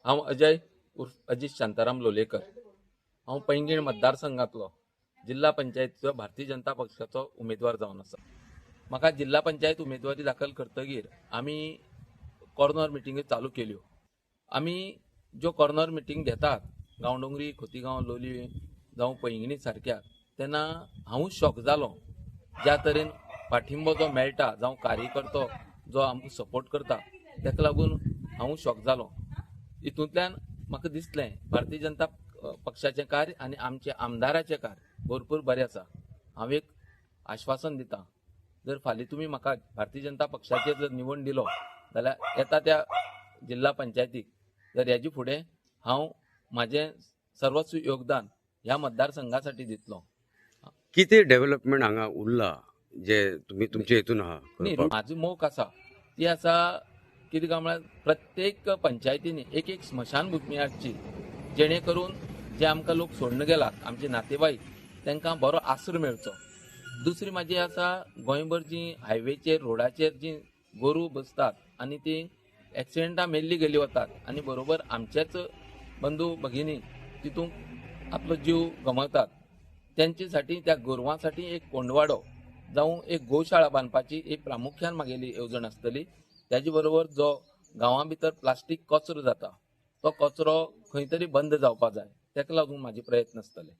हांव अजय उर्फ अजित शांताराम लोलयेकर। हांव पैंगीण मतदारसंघातलो जिल्हा पंचायतीचो भारतीय जनता पक्षाचो उमेदवार जावन आसा। म्हाका जिल्हा पंचायत उमेदवारी दाखल करतकीर आमी कॉर्नर मिटिंगी चालू केल्यो। आमी ज्यो कॉर्नर मिटींग घेतात गांवडोंगरी, खोतीगांव, लोलये जावं पैंगिणी सारक्या, तेन्ना हांवूच शॉक जालो ज्या तरेन पाठिंबो जो मेळटा जावं कार्यकर्तो जो आमकां सपोर्ट करता ताका लागून हांवूच शॉक जालो। हितूंतल्यान म्हाका दिसलें भारतीय जनता पक्षाचें कार्य आनी आमचे आमदाराचें कार्य भरपूर बरें आसा। हांव एक आश्वासन दितां, जर फाल्यां तुमी म्हाका भारतीय जनता पक्षाचेर जर निवड दिलो जाल्यार येता त्या जिल्हा पंचायतीक जर हेजे फुडें हांव म्हाजें सर्वस्व योगदान ह्या मतदारसंघासाठी दितलो। कितें डेव्हलपमेंट हांगा उरला जे तुमी तुमचे हेतून आहा? न्ही, म्हाजी मोख आसा ती आसा कितें काय म्हळ्यार प्रत्येक पंचायतींनी एक एक स्मशानभूमी हाडची, जेणे करून जे आमकां लोक सोडून गेलात आमचे नातेवाईक तांकां बरो आसरो मेळचो। दुसरी म्हाजी आसा, गोंयभर जी हायवेचेर रोडाचेर जी गोरू बसतात आनी ती एक्सिडेंटां मेल्ली गेली वतात आनी बरोबर आमचेच बंधू भगिनी तितूंत आपलो जीव गमावतात, त्यांचे साठी त्या गोरवांसाठी एक कोंडवाडो जावं एक गोशाळा बांदपाची एक प्रामुख्यान म्हागेली येवजण आसतली। त्याचे बरोबर जो गांवां भितर प्लास्टीक कचरो जाता तो कचरो खंय तरी बंद जावपाक जाय, ताका लागून म्हाजे प्रयत्न आसतले।